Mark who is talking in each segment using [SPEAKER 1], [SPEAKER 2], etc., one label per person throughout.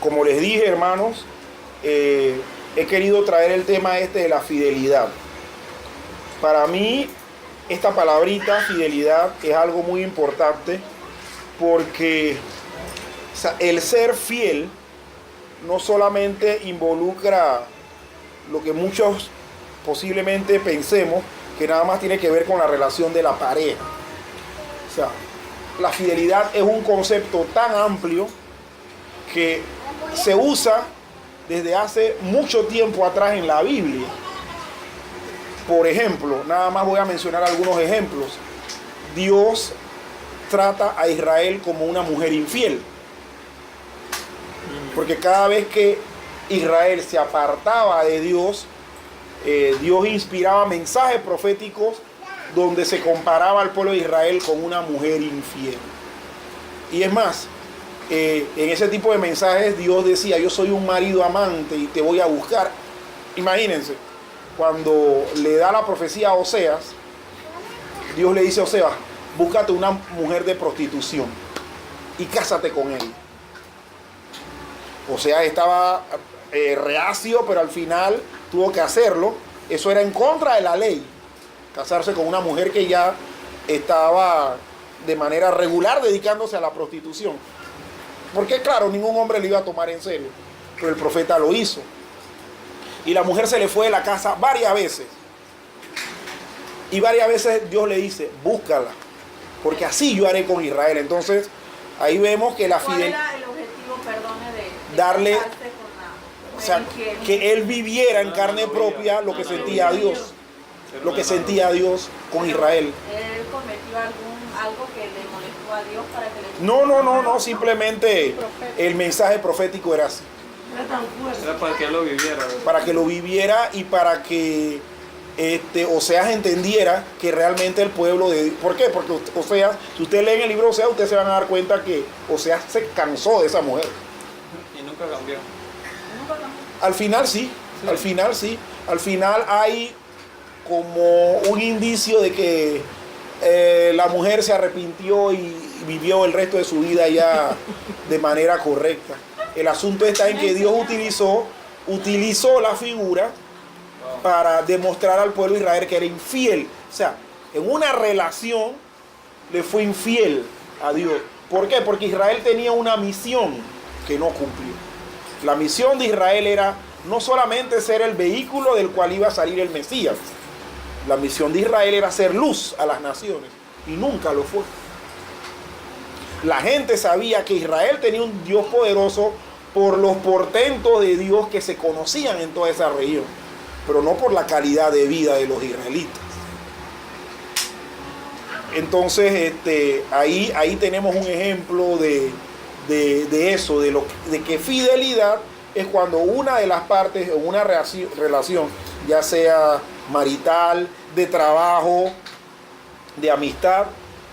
[SPEAKER 1] como les dije, hermanos, he querido traer el tema de la fidelidad. Para mí, esta palabrita, fidelidad, es algo muy importante porque, o sea, el ser fiel no solamente involucra lo que muchos posiblemente pensemos, que nada más tiene que ver con la relación de la pareja. O sea, la fidelidad es un concepto tan amplio que se usa desde hace mucho tiempo atrás en la Biblia. Por ejemplo, nada más voy a mencionar algunos ejemplos. Dios trata a Israel como una mujer infiel, porque cada vez que Israel se apartaba de Dios, Dios inspiraba mensajes proféticos donde se comparaba al pueblo de Israel con una mujer infiel. Y es más, en ese tipo de mensajes Dios decía: yo soy un marido amante y te voy a buscar. Imagínense, cuando le da la profecía a Oseas, Dios le dice a Oseas: búscate una mujer de prostitución y cásate con ella. Oseas estaba reacio, pero al final tuvo que hacerlo. Eso era en contra de la ley, casarse con una mujer que ya estaba de manera regular dedicándose a la prostitución, porque claro, ningún hombre lo iba a tomar en serio, pero el profeta lo hizo. Y la mujer se le fue de la casa varias veces, y varias veces Dios le dice: búscala, porque así yo haré con Israel. Entonces ahí vemos que la fidelidad,
[SPEAKER 2] ¿cuál era el objetivo, perdone, de
[SPEAKER 1] darle,
[SPEAKER 2] casarse con la
[SPEAKER 1] o sea, que él viviera en carne propia lo que sentía Dios, lo que sentía Dios con Israel.
[SPEAKER 2] ¿Él cometió algo que le molestó a Dios para que le...
[SPEAKER 1] No, simplemente el mensaje profético era así.
[SPEAKER 3] Era para que él lo viviera, ¿verdad?
[SPEAKER 1] Para que lo viviera y para que Oseas entendiera que realmente el pueblo de... ¿Por qué? Porque Oseas, si usted lee en el libro de Oseas, ustedes se van a dar cuenta que Oseas se cansó de esa mujer.
[SPEAKER 3] Y nunca cambió.
[SPEAKER 1] Al final sí, al final sí. Al final hay como un indicio de que la mujer se arrepintió y vivió el resto de su vida ya de manera correcta. El asunto está en que Dios utilizó la figura para demostrar al pueblo de Israel que era infiel. O sea, en una relación le fue infiel a Dios. ¿Por qué? Porque Israel tenía una misión que no cumplió. La misión de Israel era no solamente ser el vehículo del cual iba a salir el Mesías. La misión de Israel era hacer luz a las naciones, y nunca lo fue. La gente sabía que Israel tenía un Dios poderoso por los portentos de Dios que se conocían en toda esa región, pero no por la calidad de vida de los israelitas. Entonces, ahí tenemos un ejemplo de eso, de que fidelidad es cuando una de las partes en una relación, ya sea marital, de trabajo, de amistad,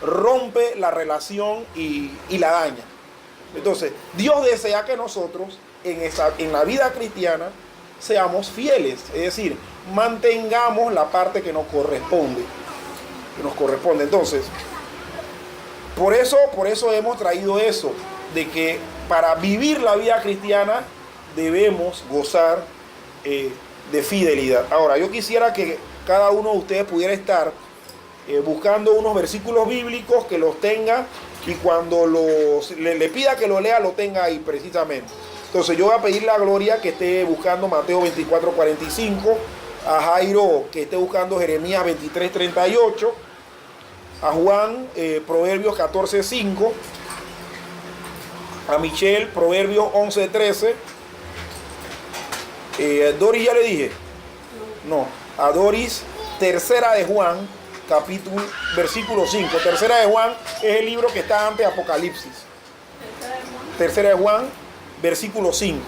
[SPEAKER 1] rompe la relación y la daña. Entonces, Dios desea que nosotros en la vida cristiana seamos fieles, es decir, mantengamos la parte que nos corresponde. Entonces, por eso hemos traído eso, de que para vivir la vida cristiana debemos gozar de fidelidad. Ahora, yo quisiera que cada uno de ustedes pudiera estar buscando unos versículos bíblicos, que los tenga, y cuando le pida que lo lea, lo tenga ahí precisamente. Entonces yo voy a pedirle a Gloria que esté buscando Mateo 24:45, a Jairo que esté buscando Jeremías 23:38, a Juan Proverbios 14:5, a Michelle Proverbios 11:13. Doris ya le dije. No, a Doris, tercera de Juan, versículo 5. Tercera de Juan es el libro que está antes de Apocalipsis. Tercera de Juan, versículo 5.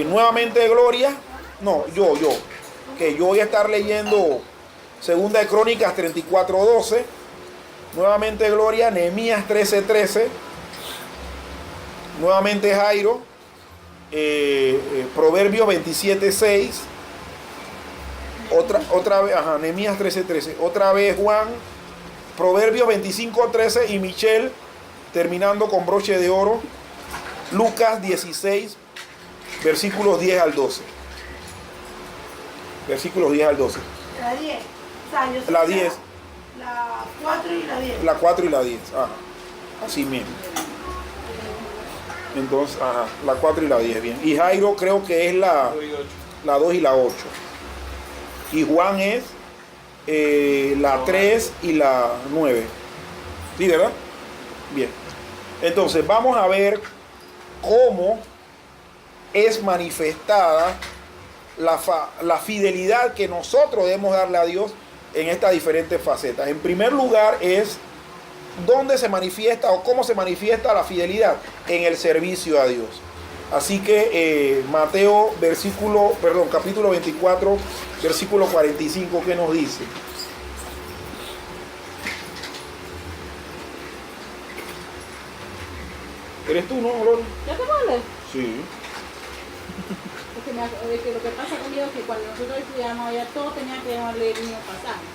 [SPEAKER 1] Nuevamente Gloria. No, yo. Que yo voy a estar leyendo Segunda de Crónicas 34:12. Nuevamente Gloria, Nehemías 13:13. Nuevamente Jairo, Proverbios 27:6. Otra vez, Nehemías 13:13. Otra vez Juan, Proverbios 25:13. Y Michelle, terminando con broche de oro, Lucas 16, versículos 10 al 12. Versículos 10 al 12.
[SPEAKER 4] La 10. O sea, yo sé
[SPEAKER 1] La 10.
[SPEAKER 4] La 4 y la 10.
[SPEAKER 1] La 4 y la 10. Ajá. Así mismo. Entonces, ajá, la 4 y la 10, bien. Y Jairo creo que es la 2 y la 8. Y Juan es la 3 y la 9. ¿Sí, verdad? Bien. Entonces, vamos a ver cómo es manifestada la fidelidad que nosotros debemos darle a Dios en estas diferentes facetas. En primer lugar es dónde se manifiesta o cómo se manifiesta la fidelidad en el servicio a Dios. Así que Mateo capítulo 24, versículo 45, ¿qué nos dice? ¿Eres tú, no, Lore?
[SPEAKER 2] ¿Ya te puedo leer?
[SPEAKER 1] Sí.
[SPEAKER 2] Porque lo que pasa conmigo es que cuando nosotros estudiamos allá, todos tenían que leer el mismo pasaje.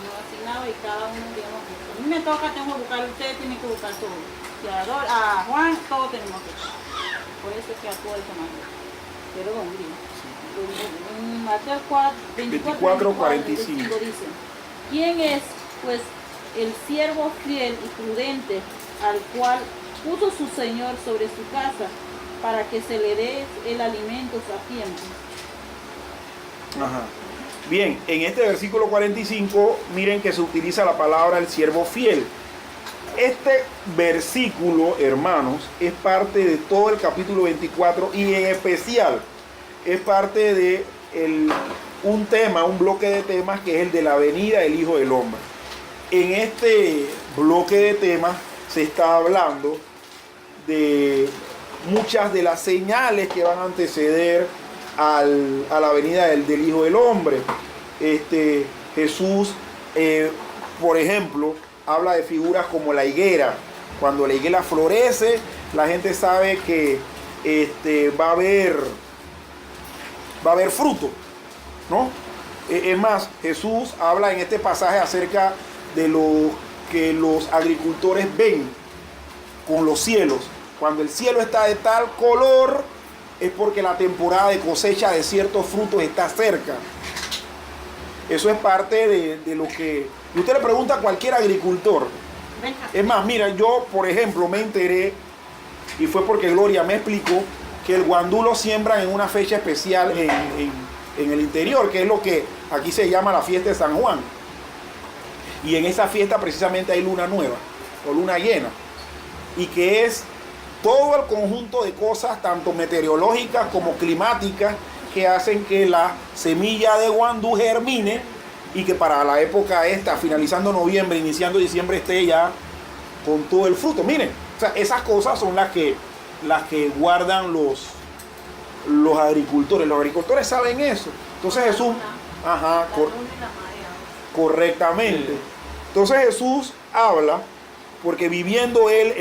[SPEAKER 2] Nos asignaba y cada uno, digamos, a mí me toca, tengo que buscar, ustedes tienen que buscar todo. Y a Juan, todos tenemos que buscar. Por eso es que actúa de esa manera. Pero bueno, bien. En Mateo 24, 45 dice: ¿quién es, pues, el siervo fiel y prudente al cual puso su Señor sobre su casa para que se le dé el alimento a tiempo?
[SPEAKER 1] Ajá. Bien, en este versículo 45, miren que se utiliza la palabra el siervo fiel. Este versículo, hermanos, es parte de todo el capítulo 24 y en especial es parte de un bloque de temas que es el de la venida del Hijo del Hombre. En este bloque de temas se está hablando de muchas de las señales que van a anteceder a la venida del Hijo del Hombre. Jesús, por ejemplo, habla de figuras como la higuera. Cuando la higuera florece, la gente sabe que va a haber fruto, ¿no? Es más, Jesús habla en este pasaje acerca de lo que los agricultores ven con los cielos. Cuando el cielo está de tal color, es porque la temporada de cosecha de ciertos frutos está cerca. Eso es parte de lo que usted le pregunta a cualquier agricultor. Es más, mira, yo por ejemplo me enteré, y fue porque Gloria me explicó, que el guandú lo siembran en una fecha especial en el interior, que es lo que aquí se llama la fiesta de San Juan. Y en esa fiesta precisamente hay luna nueva o luna llena, y que es todo el conjunto de cosas, tanto meteorológicas como climáticas, que hacen que la semilla de guandú germine y que para la época esta, finalizando noviembre, iniciando diciembre, esté ya con todo el fruto. Miren, o sea, esas cosas son las que guardan los agricultores. Los agricultores saben eso. Entonces Jesús, correctamente. Entonces Jesús habla, porque viviendo él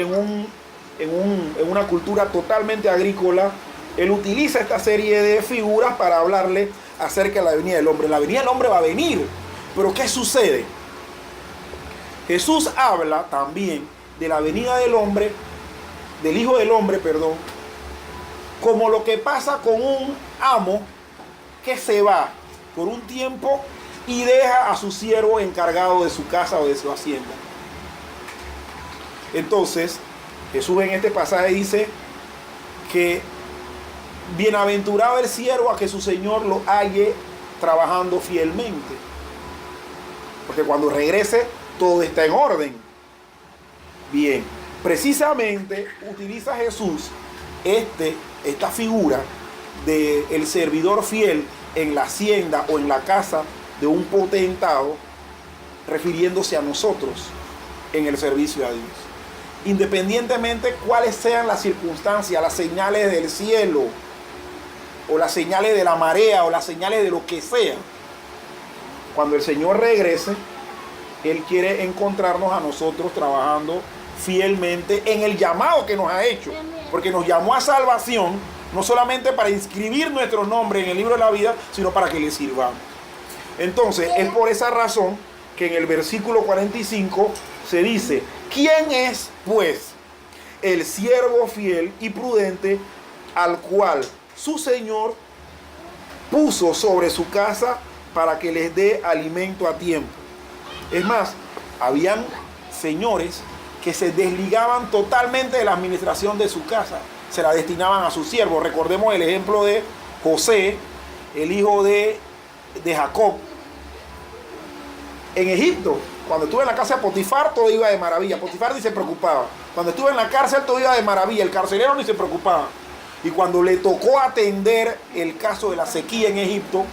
[SPEAKER 1] en una cultura totalmente agrícola, él utiliza esta serie de figuras para hablarle acerca de la venida del hombre. La venida del hombre va a venir, pero ¿qué sucede? Jesús habla también de la venida del hombre, del Hijo del Hombre, perdón, como lo que pasa con un amo que se va por un tiempo y deja a su siervo encargado de su casa o de su hacienda. Entonces, Jesús en este pasaje dice que bienaventurado el siervo a que su señor lo halle trabajando fielmente, porque cuando regrese todo está en orden. Bien, precisamente utiliza Jesús esta figura del servidor fiel en la hacienda o en la casa de un potentado, refiriéndose a nosotros en el servicio a Dios. Independientemente cuáles sean las circunstancias, las señales del cielo, o las señales de la marea, o las señales de lo que sea, cuando el Señor regrese, Él quiere encontrarnos a nosotros trabajando fielmente en el llamado que nos ha hecho, porque nos llamó a salvación, no solamente para inscribir nuestro nombre en el libro de la vida, sino para que le sirvamos. Entonces, es por esa razón que en el versículo 45 se dice: ¿quién es, pues, el siervo fiel y prudente, al cual su señor puso sobre su casa para que les dé alimento a tiempo. Es más, habían señores que se desligaban totalmente de la administración de su casa, se la destinaban a sus siervos. Recordemos el ejemplo de José, el hijo de Jacob. En Egipto, cuando estuve en la casa de Potifar, todo iba de maravilla. Potifar ni se preocupaba. Cuando estuve en la cárcel, todo iba de maravilla. El carcelero ni se preocupaba. Y cuando le tocó atender el caso de la sequía en Egipto,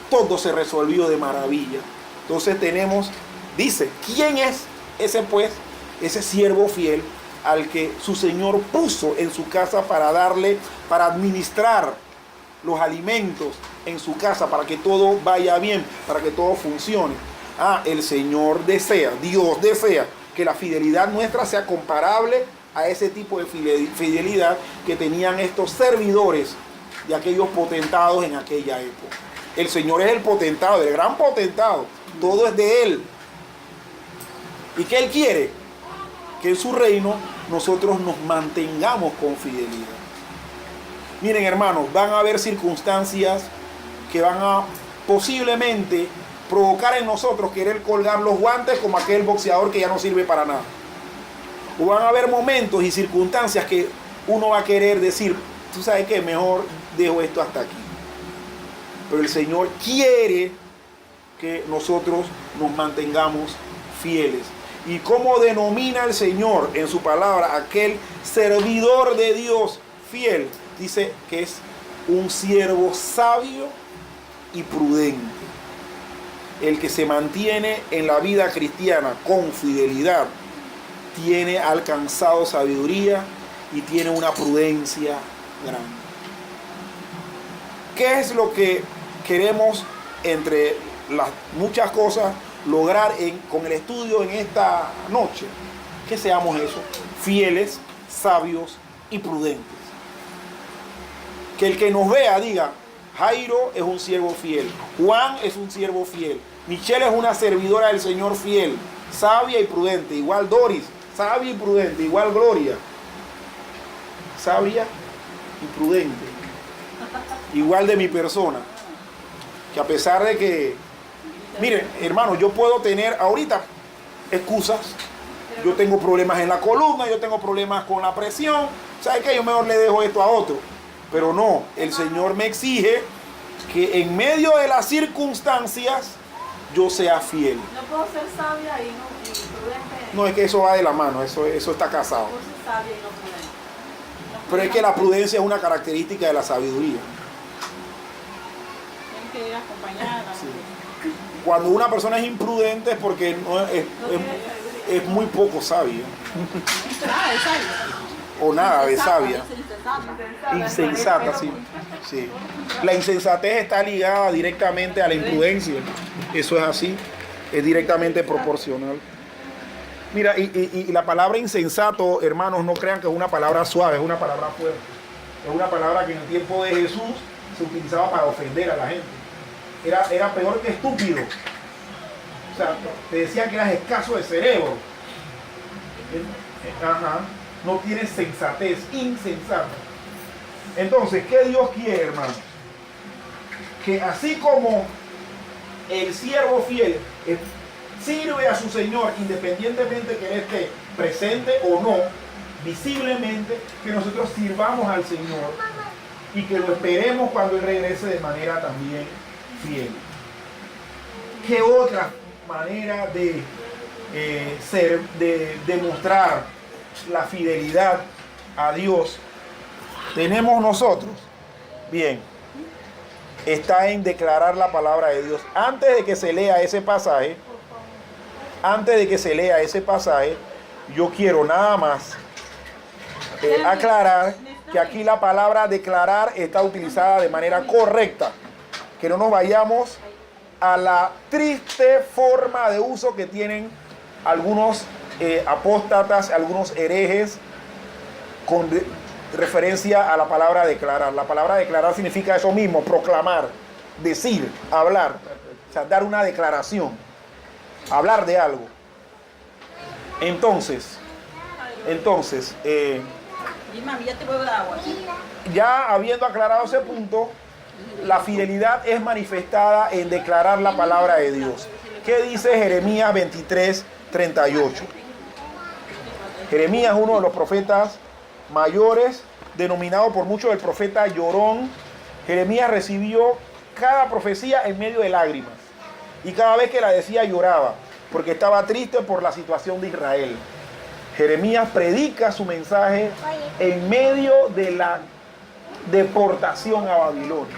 [SPEAKER 1] todo se resolvió de maravilla. Entonces tenemos, dice, ¿quién es ese pues? Ese siervo fiel al que su señor puso en su casa para darle, para administrar los alimentos en su casa, para que todo vaya bien, para que todo funcione. El Señor desea, Dios desea que la fidelidad nuestra sea comparable a ese tipo de fidelidad que tenían estos servidores de aquellos potentados en aquella época. El Señor es el potentado, el gran potentado. Todo es de Él. ¿Y qué Él quiere? Que en su reino nosotros nos mantengamos con fidelidad. Miren, hermanos, van a haber circunstancias que van a posiblemente provocar en nosotros querer colgar los guantes como aquel boxeador que ya no sirve para nada. O van a haber momentos y circunstancias que uno va a querer decir, tú sabes qué, mejor dejo esto hasta aquí. Pero el Señor quiere que nosotros nos mantengamos fieles. ¿Y cómo denomina el Señor en su palabra aquel servidor de Dios fiel? Dice que es un siervo sabio y prudente. El que se mantiene en la vida cristiana con fidelidad tiene alcanzado sabiduría y tiene una prudencia grande. ¿Qué es lo que queremos, entre las muchas cosas, lograr con el estudio en esta noche? Que seamos eso, fieles, sabios y prudentes. Que el que nos vea diga, Jairo es un siervo fiel, Juan es un siervo fiel, Michelle es una servidora del Señor fiel, sabia y prudente, igual Doris, sabia y prudente, igual Gloria, sabia y prudente, igual de mi persona, que a pesar de que, miren, hermanos, yo puedo tener ahorita excusas, yo tengo problemas en la columna, yo tengo problemas con la presión, ¿sabe qué? Yo mejor le dejo esto a otro. Pero no, el Señor me exige que en medio de las circunstancias yo sea fiel.
[SPEAKER 4] No puedo ser sabia y prudente.
[SPEAKER 1] No, es que eso va de la mano, eso está casado.
[SPEAKER 4] No puedo ser sabia y no prudente.
[SPEAKER 1] Pero es que la prudencia es una característica de la sabiduría.
[SPEAKER 2] Tienen que ir acompañada.
[SPEAKER 1] Sí. Cuando una persona es imprudente es porque es muy poco sabia.
[SPEAKER 2] Nada de sabia.
[SPEAKER 1] O nada de sabia.
[SPEAKER 2] Insensata.
[SPEAKER 1] Insensata, sí. Sí. La insensatez está ligada directamente a la imprudencia. Eso es así. Es directamente proporcional. Mira, y la palabra insensato, hermanos, no crean que es una palabra suave, es una palabra fuerte. Es una palabra que en el tiempo de Jesús se utilizaba para ofender a la gente. Era peor que estúpido. O sea, te decían que eras escaso de cerebro. Ajá. No tienes sensatez, insensato. Entonces, ¿qué Dios quiere, hermano? Que así como el siervo fiel sirve a su Señor independientemente que Él esté presente o no, visiblemente, que nosotros sirvamos al Señor y que lo esperemos cuando Él regrese de manera también fiel. ¿Qué otra manera de demostrar la fidelidad a Dios tenemos nosotros? Bien, está en declarar la palabra de Dios. Antes de que se lea ese pasaje, yo quiero nada más aclarar que aquí la palabra declarar está utilizada de manera correcta, que no nos vayamos a la triste forma de uso que tienen algunos apóstatas, algunos herejes con referencia a la palabra declarar. La palabra declarar significa eso mismo, proclamar, decir, hablar, o sea, dar una declaración, hablar de algo. Entonces,
[SPEAKER 2] Y mami, ya te voy a dar agua.
[SPEAKER 1] Ya habiendo aclarado ese punto, la fidelidad es manifestada en declarar la palabra de Dios. ¿Qué dice Jeremías 23:38? Jeremías es uno de los profetas mayores, denominado por muchos el profeta llorón. Jeremías recibió cada profecía en medio de lágrimas. Y cada vez que la decía lloraba, porque estaba triste por la situación de Israel. Jeremías predica su mensaje en medio de la deportación a Babilonia.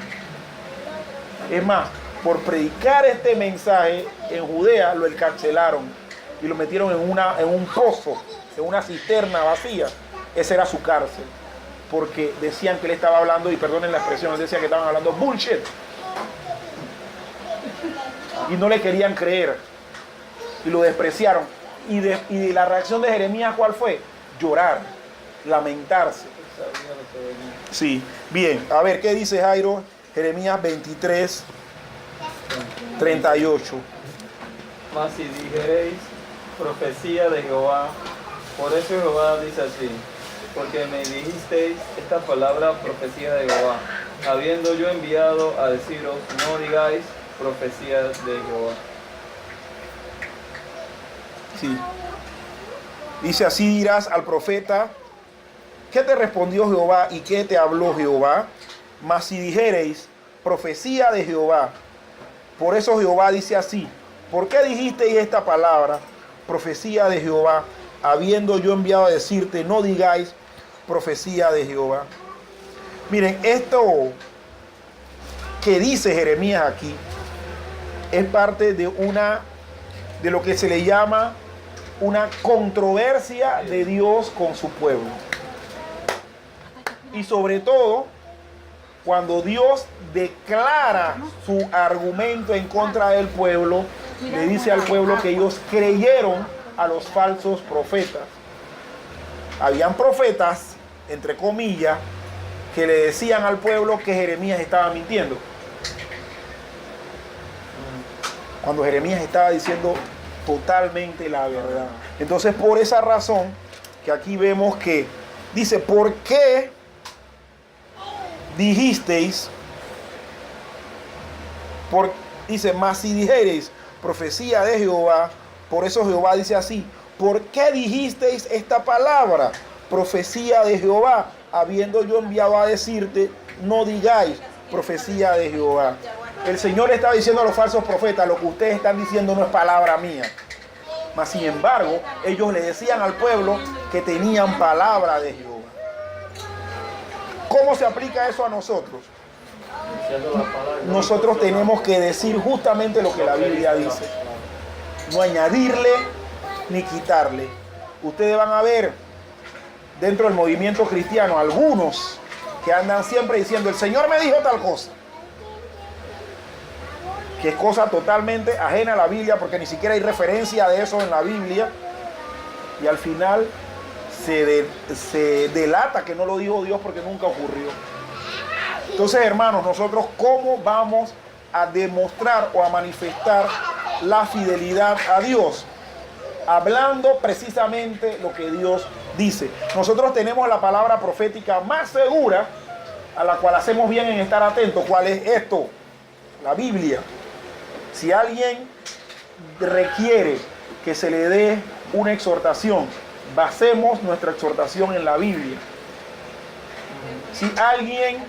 [SPEAKER 1] Es más, por predicar este mensaje en Judea lo encarcelaron y lo metieron en un pozo, en una cisterna vacía. Esa era su cárcel, porque decían que él estaba hablando, y perdonen la expresión, decían que estaban hablando bullshit. Y no le querían creer y lo despreciaron. Y la reacción de Jeremías, ¿cuál fue? Llorar, lamentarse. Sí, bien, a ver, ¿qué dice Jairo? Jeremías 23:38.
[SPEAKER 3] Mas si dijereis profecía de Jehová, por eso Jehová dice así, porque me dijisteis esta palabra profecía de Jehová, habiendo yo enviado a deciros, no digáis profecía de Jehová.
[SPEAKER 1] Sí. Dice, así dirás al profeta, ¿qué te respondió Jehová y qué te habló Jehová? Mas si dijereis profecía de Jehová, por eso Jehová dice así, ¿por qué dijisteis esta palabra, profecía de Jehová, habiendo yo enviado a decirte, no digáis profecía de Jehová? Miren, esto que dice Jeremías aquí es parte de lo que se le llama una controversia de Dios con su pueblo. Y sobre todo, cuando Dios declara su argumento en contra del pueblo, le dice al pueblo que ellos creyeron a los falsos profetas. Habían profetas, entre comillas, que le decían al pueblo que Jeremías estaba mintiendo, cuando Jeremías estaba diciendo totalmente la verdad. Entonces, por esa razón, que aquí vemos que dice, ¿por qué dijisteis? Dice, mas si dijereis profecía de Jehová, por eso Jehová dice así, ¿por qué dijisteis esta palabra? Profecía de Jehová, habiendo yo enviado a decirte, no digáis profecía de Jehová. El Señor estaba diciendo a los falsos profetas, lo que ustedes están diciendo no es palabra mía. Mas sin embargo, ellos le decían al pueblo que tenían palabra de Jehová. ¿Cómo se aplica eso a nosotros? Nosotros tenemos que decir justamente lo que la Biblia dice. No añadirle ni quitarle. Ustedes van a ver dentro del movimiento cristiano algunos que andan siempre diciendo, el Señor me dijo tal cosa, que es cosa totalmente ajena a la Biblia, porque ni siquiera hay referencia de eso en la Biblia, y al final se delata que no lo dijo Dios porque nunca ocurrió. Entonces, hermanos, nosotros ¿cómo vamos a demostrar o a manifestar la fidelidad a Dios? Hablando precisamente lo que Dios dice. Nosotros tenemos la palabra profética más segura, a la cual hacemos bien en estar atentos. ¿Cuál es esto? La Biblia. Si alguien requiere que se le dé una exhortación, basemos nuestra exhortación en la Biblia. Si alguien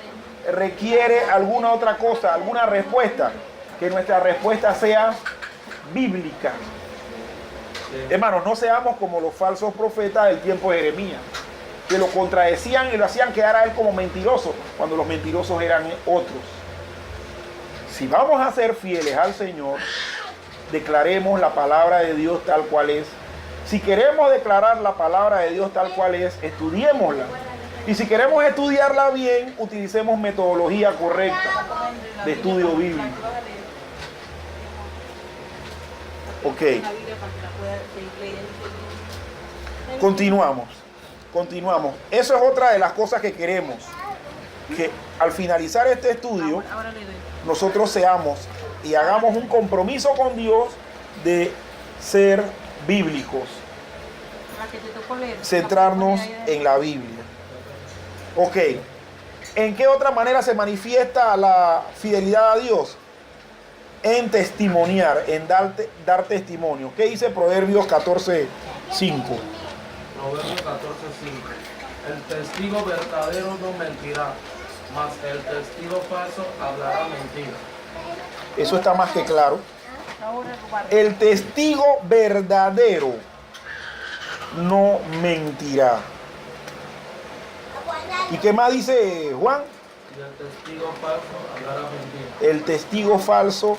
[SPEAKER 1] requiere alguna otra cosa, alguna respuesta, que nuestra respuesta sea bíblica. Hermanos, no seamos como los falsos profetas del tiempo de Jeremías, que lo contradecían y lo hacían quedar a él como mentiroso, cuando los mentirosos eran otros. Si vamos a ser fieles al Señor, declaremos la palabra de Dios tal cual es. Si queremos declarar la palabra de Dios tal cual es, estudiémosla. Y si queremos estudiarla bien, utilicemos metodología correcta de estudio bíblico. Ok. Continuamos. Eso es otra de las cosas que queremos. Que al finalizar este estudio, nosotros seamos y hagamos un compromiso con Dios de ser bíblicos. Centrarnos en la Biblia. Ok. ¿En qué otra manera se manifiesta la fidelidad a Dios? En testimoniar, en dar testimonio. ¿Qué dice Proverbios 14:5?
[SPEAKER 5] Proverbios 14:5. El testigo verdadero no mentirá, mas el testigo falso hablará mentira.
[SPEAKER 1] Eso está más que claro.
[SPEAKER 2] Ahora guarde.
[SPEAKER 1] El testigo verdadero no mentirá. ¿Y qué más dice Juan?
[SPEAKER 5] Y el testigo falso hablará mentira.
[SPEAKER 1] El testigo falso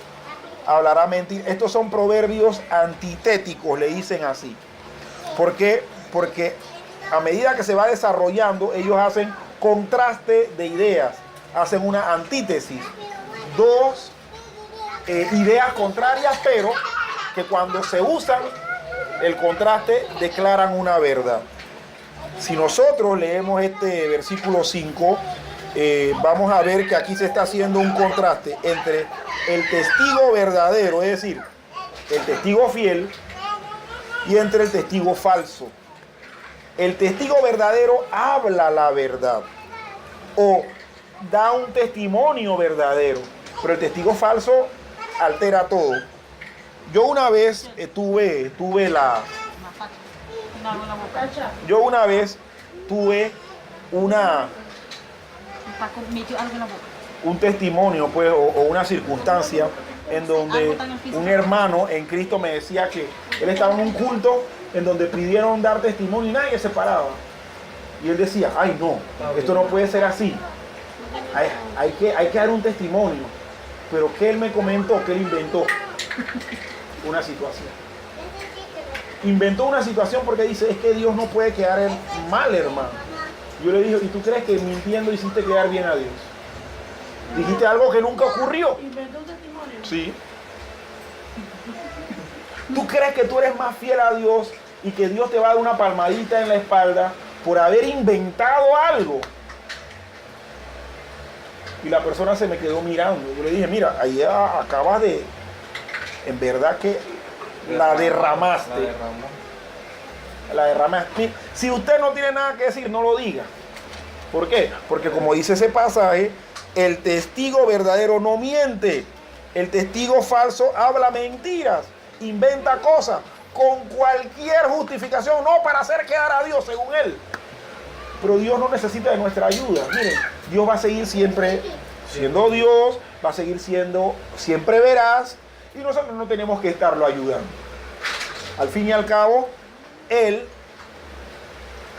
[SPEAKER 1] hablará mentira. Estos son proverbios antitéticos, le dicen así. ¿Por qué? Porque a medida que se va desarrollando, ellos hacen contraste de ideas, hacen una antítesis. Dos ideas contrarias, pero que cuando se usan el contraste declaran una verdad. Si nosotros leemos este versículo 5, vamos a ver que aquí se está haciendo un contraste entre el testigo verdadero, es decir, el testigo fiel, y entre el testigo falso. El testigo verdadero habla la verdad o da un testimonio verdadero, pero el testigo falso altera todo. Yo una vez tuve un testimonio, pues, o una circunstancia en donde un hermano en Cristo me decía que él estaba en un culto en donde pidieron dar testimonio y nadie se paraba. Y él decía, ay no, esto no puede ser así. Hay que dar un testimonio. Pero que él me comentó, que él inventó una situación. Inventó una situación porque dice, es que Dios no puede quedar mal, hermano. Yo le dije, ¿y tú crees que mintiendo hiciste quedar bien a Dios? Dijiste algo que nunca ocurrió.
[SPEAKER 4] Inventó un testimonio.
[SPEAKER 1] Sí. ¿Tú crees que tú eres más fiel a Dios y que Dios te va a dar una palmadita en la espalda por haber inventado algo? Y la persona se me quedó mirando. Yo le dije, mira, ahí acabas de... En verdad que la derramaste. La derramaste. Si usted no tiene nada que decir, no lo diga. ¿Por qué? Porque como dice ese pasaje, el testigo verdadero no miente. El testigo falso habla mentiras, inventa cosas con cualquier justificación, no para hacer quedar a Dios según él. Pero Dios no necesita de nuestra ayuda. Miren, Dios va a seguir siempre siendo Dios, va a seguir siendo siempre veraz, y nosotros no tenemos que estarlo ayudando. Al fin y al cabo, Él,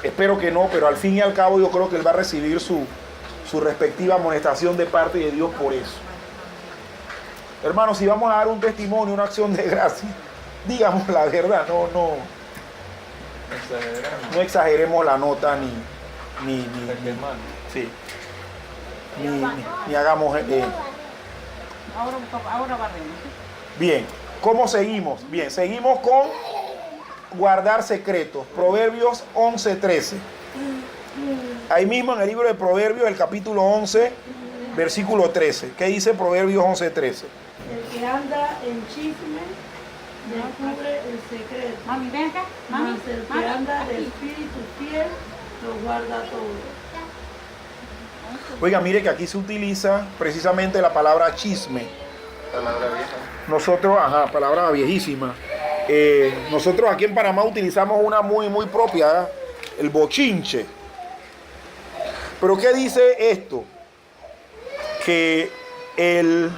[SPEAKER 1] espero que no, pero al fin y al cabo yo creo que Él va a recibir su respectiva amonestación de parte de Dios por eso. Hermanos, si vamos a dar un testimonio, una acción de gracia, digamos la verdad, no exageremos la nota ni hagamos...
[SPEAKER 2] Ahora barremos.
[SPEAKER 1] Bien, ¿cómo seguimos? Bien, seguimos con guardar secretos. Proverbios 11:13. Ahí mismo en el libro de Proverbios, el capítulo 11, versículo 13. ¿Qué dice Proverbios 11:13?
[SPEAKER 4] El que anda en chisme descubre el secreto.
[SPEAKER 2] Mami, ven acá. Mami,
[SPEAKER 4] Mas el que
[SPEAKER 2] mami,
[SPEAKER 4] anda de
[SPEAKER 2] aquí.
[SPEAKER 4] espíritu fiel lo guarda todo.
[SPEAKER 1] Oiga, mire que aquí se utiliza precisamente la palabra chisme.
[SPEAKER 3] Palabra vieja.
[SPEAKER 1] Nosotros, palabra viejísima. Nosotros aquí en Panamá utilizamos una muy, muy propia, el bochinche. Pero ¿qué dice esto? Que el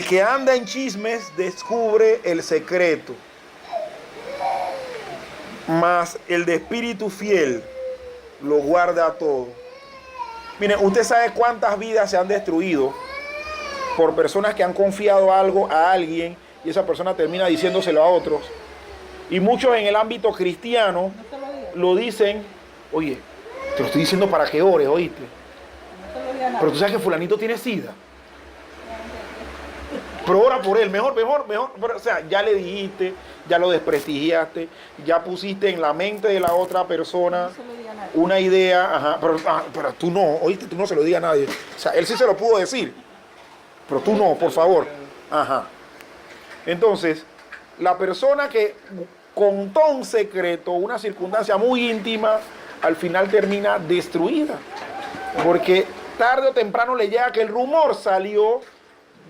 [SPEAKER 1] que anda en chismes descubre el secreto, mas el de espíritu fiel lo guarda todo. Miren, usted sabe cuántas vidas se han destruido por personas que han confiado algo a alguien y esa persona termina diciéndoselo a otros. Y muchos en el ámbito cristiano
[SPEAKER 2] No te lo diga.
[SPEAKER 1] lo dicen, oye, te lo estoy diciendo para que ores, ¿oíste?
[SPEAKER 2] No te lo diga nada.
[SPEAKER 1] Pero tú sabes que fulanito tiene sida. Pero ora por él, mejor. Pero, o sea, ya le dijiste, ya lo desprestigiaste, ya pusiste en la mente de la otra persona
[SPEAKER 2] No se lo diga a nadie.
[SPEAKER 1] una idea, pero tú no, oíste, tú no se lo digas a nadie. O sea, él sí se lo pudo decir, pero tú no, por favor. Entonces, la persona que contó un secreto, una circunstancia muy íntima al final termina destruida. Porque tarde o temprano le llega que el rumor salió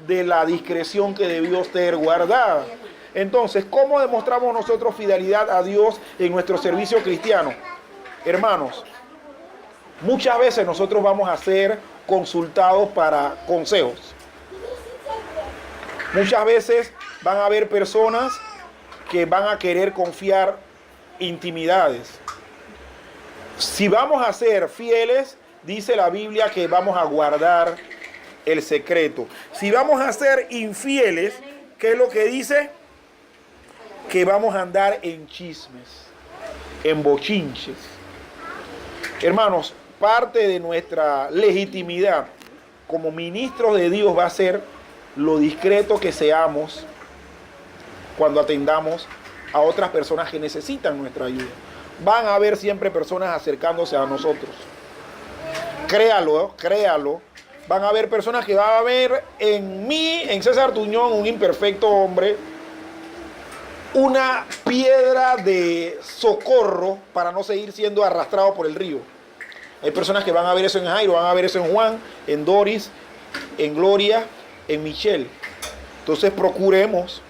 [SPEAKER 1] de la discreción que debió ser guardada. Entonces, ¿cómo demostramos nosotros fidelidad a Dios en nuestro servicio cristiano? Hermanos, muchas veces nosotros vamos a ser consultados para consejos. Muchas veces van a haber personas que van a querer confiar intimidades. Si vamos a ser fieles, dice la Biblia que vamos a guardar el secreto. Si vamos a ser infieles, ¿qué es lo que dice? Que vamos a andar en chismes, en bochinches. Hermanos, parte de nuestra legitimidad como ministros de Dios va a ser lo discreto que seamos cuando atendamos a otras personas que necesitan nuestra ayuda. Van a haber siempre personas acercándose a nosotros. Créalo, créalo. Van a haber personas que van a ver en mí, en César Tuñón, un imperfecto hombre, una piedra de socorro para no seguir siendo arrastrado por el río. Hay personas que van a ver eso en Jairo, van a ver eso en Juan, en Doris, en Gloria, en Michelle. Entonces procuremos,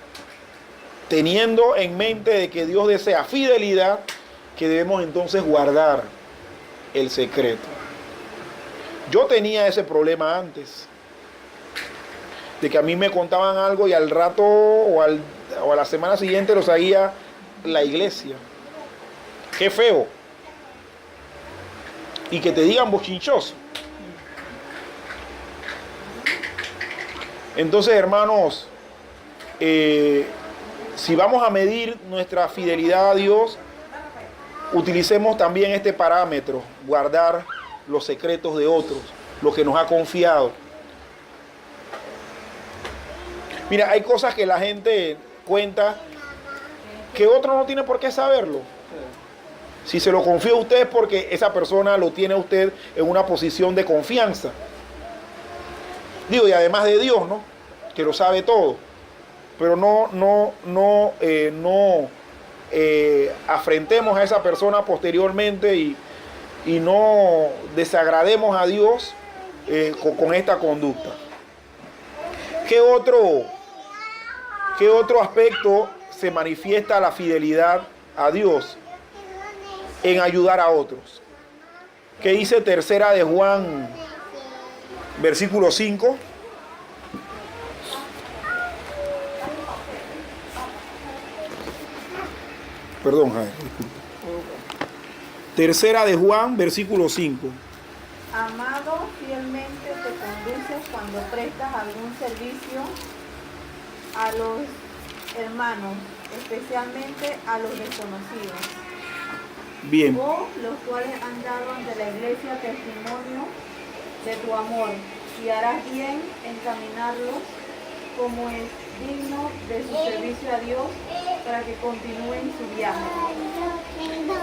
[SPEAKER 1] teniendo en mente de que Dios desea fidelidad, que debemos entonces guardar el secreto. Yo tenía ese problema antes, de que a mí me contaban algo y al rato o a la semana siguiente lo sabía la iglesia. Qué feo. Y que te digan bochinchoso. Entonces, hermanos, si vamos a medir nuestra fidelidad a Dios, utilicemos también este parámetro, guardar los secretos de otros, lo que nos ha confiado. Mira, hay cosas que la gente cuenta que otro no tiene por qué saberlo. Si se lo confío a usted es porque esa persona lo tiene a usted en una posición de confianza. Digo, y además de Dios, ¿no? Que lo sabe todo. Pero no afrentemos a esa persona posteriormente y no desagrademos a Dios con esta conducta. ¿Qué otro aspecto se manifiesta la fidelidad a Dios? En ayudar a otros. ¿Qué dice Tercera de Juan, versículo 5? Perdón, Jaime, disculpe. Tercera de Juan, versículo 5.
[SPEAKER 2] Amado, fielmente te conduces cuando prestas algún servicio a los hermanos, especialmente a los desconocidos.
[SPEAKER 1] Bien.
[SPEAKER 2] Vos, los cuales han dado ante la iglesia testimonio de tu amor, y harás bien encaminarlos como es digno de su servicio a Dios para que continúen su viaje.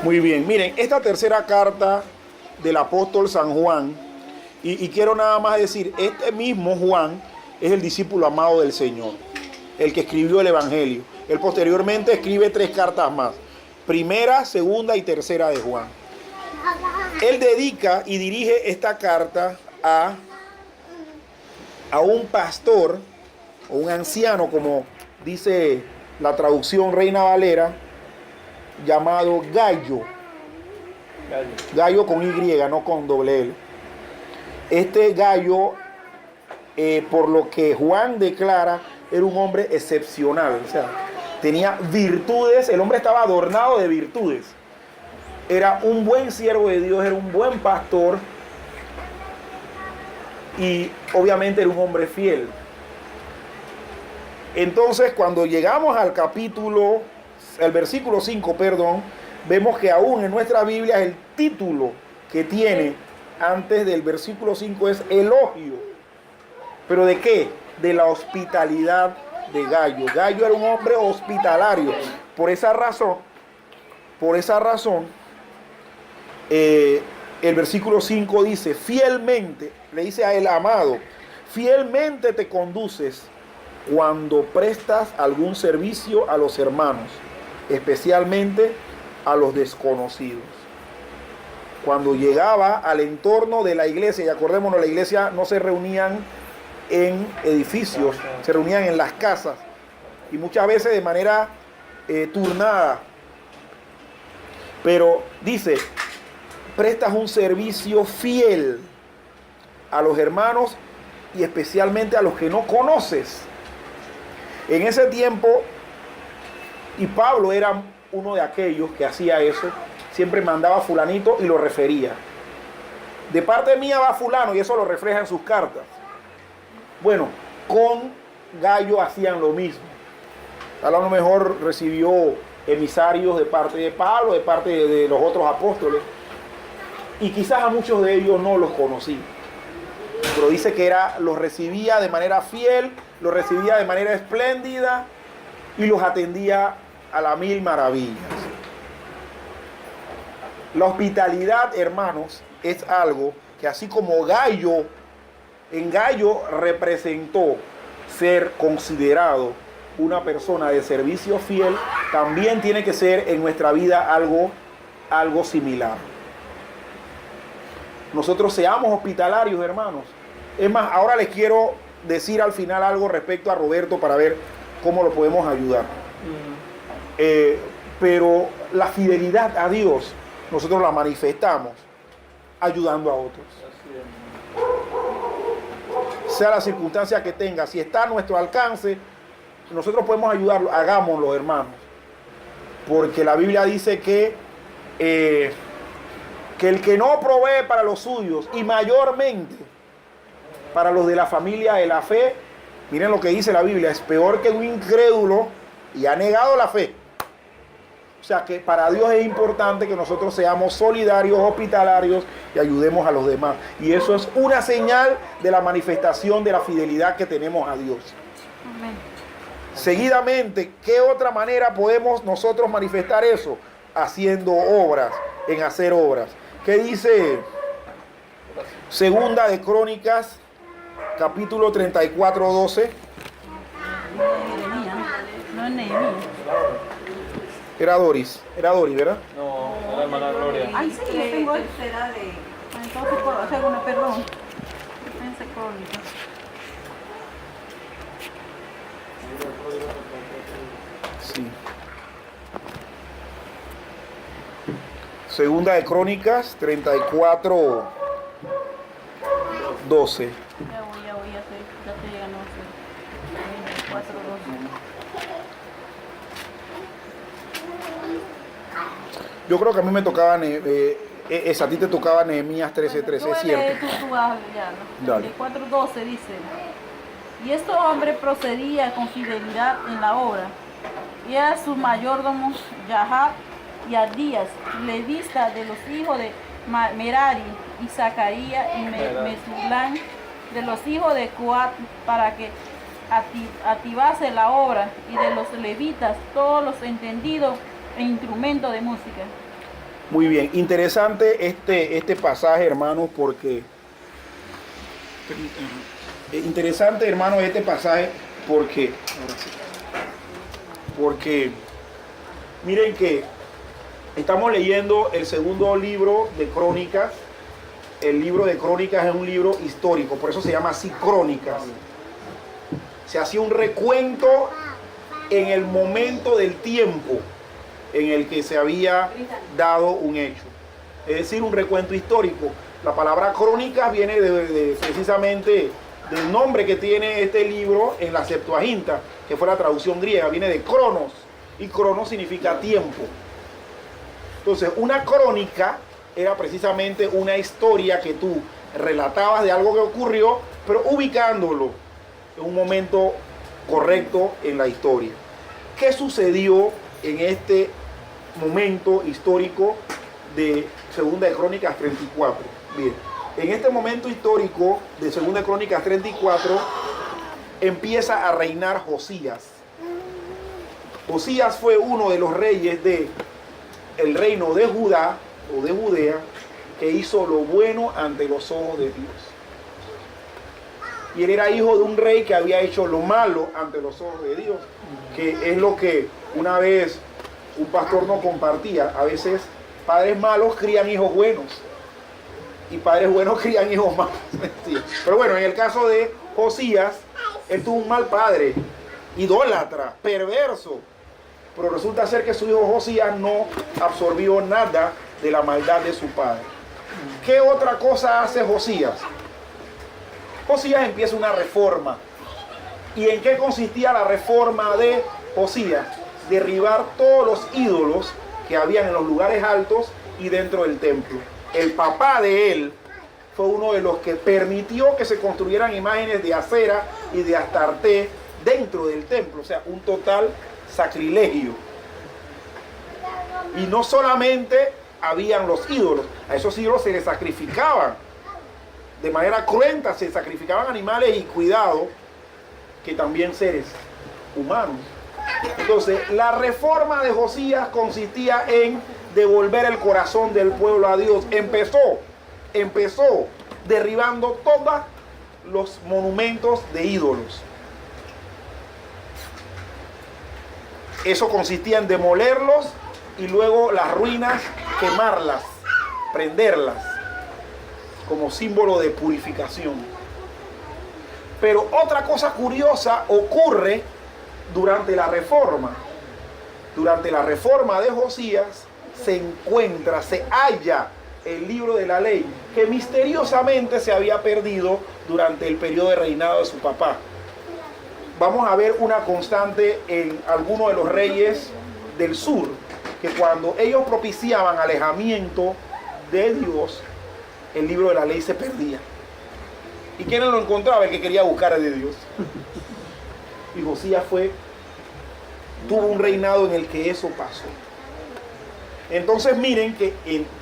[SPEAKER 1] Muy bien, miren, esta tercera carta del apóstol San Juan, y quiero nada más decir, este mismo Juan es el discípulo amado del Señor, el que escribió el Evangelio. Él posteriormente escribe 3 cartas más, primera, segunda y tercera de Juan. Él dedica y dirige esta carta a un pastor o un anciano, como dice la traducción Reina Valera, llamado Gallo. Gallo con Y, no con doble L. Este Gallo, por lo que Juan declara, era un hombre excepcional. O sea, tenía virtudes, el hombre estaba adornado de virtudes. Era un buen siervo de Dios, era un buen pastor y obviamente era un hombre fiel. Entonces, cuando llegamos al versículo 5, vemos que aún en nuestra Biblia el título que tiene antes del versículo 5 es elogio. ¿Pero de qué? De la hospitalidad de Gallo. Gallo era un hombre hospitalario. Por esa razón, el versículo 5 dice, fielmente, le dice a él, amado, fielmente te conduces cuando prestas algún servicio a los hermanos, especialmente a los desconocidos. cuando llegaba al entorno de la iglesia, y acordémonos, la iglesia no se reunían en edificios, se reunían en las casas, y muchas veces de manera turnada. Pero dice, prestas un servicio fiel a los hermanos y especialmente a los que no conoces. En ese tiempo, y Pablo era uno de aquellos que hacía eso, siempre mandaba a fulanito y lo refería. De parte mía va fulano, y eso lo refleja en sus cartas. Bueno, con Gallo hacían lo mismo. A lo mejor recibió emisarios de parte de Pablo, de parte de los otros apóstoles, y quizás a muchos de ellos no los conocí. Pero dice que los recibía de manera fiel, los recibía de manera espléndida y los atendía a la mil maravillas. La hospitalidad, hermanos, es algo que así como Gallo, en Gallo representó ser considerado una persona de servicio fiel, también tiene que ser en nuestra vida algo similar. Nosotros seamos hospitalarios, hermanos. Es más, ahora les quiero decir al final algo respecto a Roberto para ver cómo lo podemos ayudar. Pero la fidelidad a Dios, nosotros la manifestamos ayudando a otros. Sea la circunstancia que tenga, si está a nuestro alcance, nosotros podemos ayudarlo, hagámoslo, hermanos. Porque la Biblia dice que el que no provee para los suyos, y mayormente para los de la familia de la fe, miren lo que dice la Biblia, es peor que un incrédulo y ha negado la fe. O sea que para Dios es importante que nosotros seamos solidarios, hospitalarios y ayudemos a los demás. Y eso es una señal de la manifestación de la fidelidad que tenemos a Dios.
[SPEAKER 2] Amén.
[SPEAKER 1] Seguidamente, ¿qué otra manera podemos nosotros manifestar eso? Haciendo obras, en hacer obras. ¿Qué dice Segunda de Crónicas, capítulo 34, 12?
[SPEAKER 2] No es Nehemías.
[SPEAKER 1] Era Doris, ¿verdad?
[SPEAKER 3] No, la hermana Gloria.
[SPEAKER 2] Ay, sí, yo tengo será de... Entonces, segundo, perdón. Pensé Crónicas.
[SPEAKER 1] Sí. Segunda de Crónicas 34, 12.
[SPEAKER 2] Ya te llegan 24, 12.
[SPEAKER 1] Yo creo que a mí me tocaba, a ti te tocaba Nehemías 13:13, es cierto.
[SPEAKER 2] Tú vas ya, ¿no?
[SPEAKER 1] Dale.
[SPEAKER 2] 4:12 dice, y este hombre procedía con fidelidad en la obra, y era su mayordomo Yahab y Adías, levista de los hijos de Merari, y Zacarías y Mesulán de los hijos de Coat, para que activase la obra, y de los levitas todos los entendidos e instrumentos de música.
[SPEAKER 1] Muy bien, interesante este pasaje, hermanos, porque porque miren que estamos leyendo el segundo libro de Crónicas. El libro de Crónicas es un libro histórico, por eso se llama así Crónicas. Se hacía un recuento en el momento del tiempo en el que se había dado un hecho. Es decir, un recuento histórico. La palabra Crónicas viene precisamente del nombre que tiene este libro en la Septuaginta, que fue la traducción griega, viene de Cronos, y Cronos significa tiempo. Entonces, una crónica era precisamente una historia que tú relatabas de algo que ocurrió, pero ubicándolo en un momento correcto en la historia. ¿Qué sucedió en este momento histórico de Segunda de Crónicas 34? Bien, en este momento histórico de Segunda de Crónicas 34 empieza a reinar Josías. Josías fue uno de los reyes del reino de Judá o de Judea, que hizo lo bueno ante los ojos de Dios. Y él era hijo de un rey que había hecho lo malo ante los ojos de Dios, que es lo que una vez un pastor nos compartía. A veces padres malos crían hijos buenos. y padres buenos crían hijos malos. Sí. Pero bueno, en el caso de Josías, él tuvo un mal padre, idólatra, perverso. Pero resulta ser que su hijo Josías no absorbió nada de la maldad de su padre. ¿Qué otra cosa hace Josías? Josías empieza una reforma. ¿Y en qué consistía la reforma de Josías? Derribar todos los ídolos que habían en los lugares altos y dentro del templo. El papá de él fue uno de los que permitió que se construyeran imágenes de Acera y de Astarté dentro del templo. O sea, un total sacrilegio. Y no solamente habían los ídolos, a esos ídolos se les sacrificaban de manera cruenta, se sacrificaban animales y cuidado que también seres humanos. Entonces, la reforma de Josías consistía en devolver el corazón del pueblo a Dios. Empezó derribando todos los monumentos de ídolos. Eso consistía en demolerlos y luego las ruinas, quemarlas, prenderlas, como símbolo de purificación. Pero otra cosa curiosa ocurre durante la reforma. Durante la reforma de Josías se halla el libro de la ley, que misteriosamente se había perdido durante el periodo de reinado de su papá. Vamos a ver una constante en algunos de los reyes del sur, que cuando ellos propiciaban alejamiento de Dios, el libro de la ley se perdía. ¿Y quién lo encontraba? El que quería buscar de Dios. Y Josías tuvo un reinado en el que eso pasó. Entonces miren que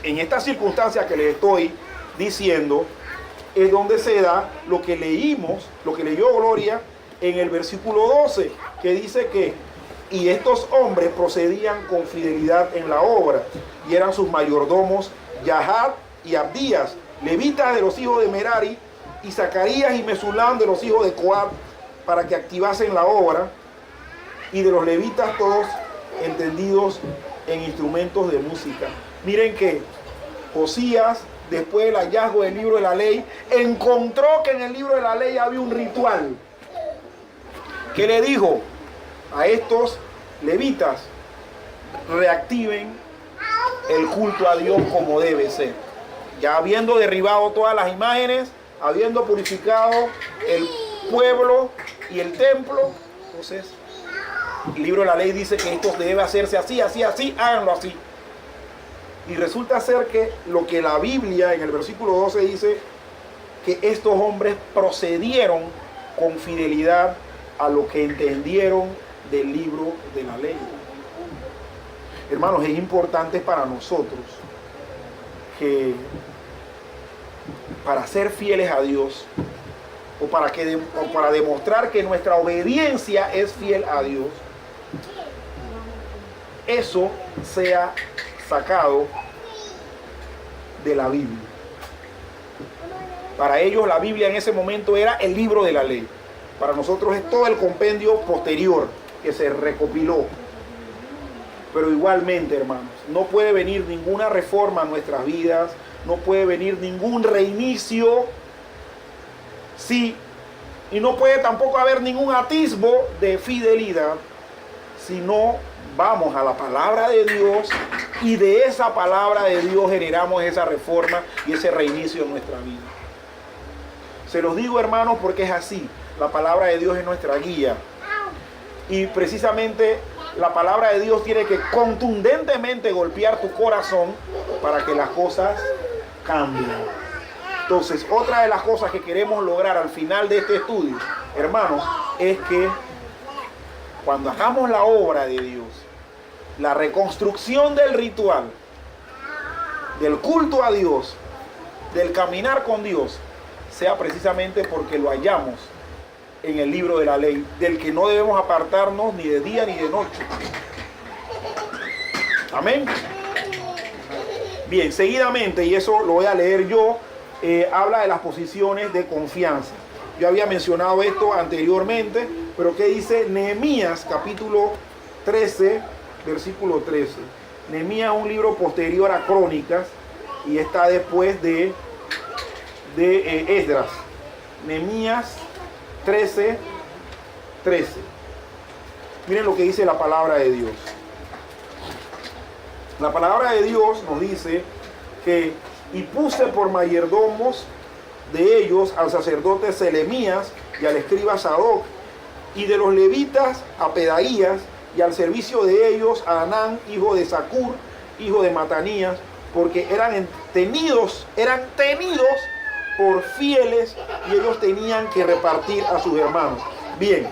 [SPEAKER 1] en esta circunstancia que les estoy diciendo, es donde se da lo que leímos, lo que leyó Gloria en el versículo 12, que dice que y estos hombres procedían con fidelidad en la obra, y eran sus mayordomos Yahat y Abdías, levitas de los hijos de Merari, y Zacarías y Mesulam de los hijos de Coab, para que activasen la obra, y de los levitas todos entendidos en instrumentos de música. Miren que Josías, después del hallazgo del libro de la ley, encontró que en el libro de la ley había un ritual. ¿Qué le dijo? A estos levitas: reactiven el culto a Dios como debe ser. Ya habiendo derribado todas las imágenes, habiendo purificado el pueblo y el templo, entonces el libro de la ley dice que esto debe hacerse así, así, así, háganlo así. Y resulta ser que lo que la Biblia en el versículo 12 dice, que estos hombres procedieron con fidelidad a lo que entendieron del libro de la ley. Hermanos, es importante para nosotros que para ser fieles a Dios, o para demostrar que nuestra obediencia es fiel a Dios, eso sea sacado de la Biblia. Para ellos la Biblia en ese momento era el libro de la ley. Para nosotros es todo el compendio posterior que se recopiló. Pero igualmente, hermanos, no puede venir ninguna reforma a nuestras vidas, no puede venir ningún reinicio, sí, y no puede tampoco haber ningún atisbo de fidelidad si no vamos a la palabra de Dios, y de esa palabra de Dios generamos esa reforma y ese reinicio en nuestra vida. Se los digo, hermanos, porque es así. La palabra de Dios es nuestra guía. Y precisamente la palabra de Dios tiene que contundentemente golpear tu corazón para que las cosas cambien. Entonces, otra de las cosas que queremos lograr al final de este estudio, hermanos, es que cuando hagamos la obra de Dios, la reconstrucción del ritual, del culto a Dios, del caminar con Dios, sea precisamente porque lo hallamos en el libro de la ley, del que no debemos apartarnos ni de día ni de noche. Amén. Bien, seguidamente, y eso lo voy a leer yo, habla de las posiciones de confianza. Yo había mencionado esto anteriormente, pero ¿qué dice Nehemías capítulo 13, versículo 13? Nehemías es un libro posterior a Crónicas y está después de de Esdras. Nehemías 13. Miren lo que dice la palabra de Dios. La palabra de Dios nos dice que y puse por mayordomos de ellos al sacerdote Selemías y al escriba Sadoc, y de los levitas a Pedaías, y al servicio de ellos a Anán, hijo de Zacur, hijo de Matanías, porque eran tenidos por fieles, y ellos tenían que repartir a sus hermanos. Bien,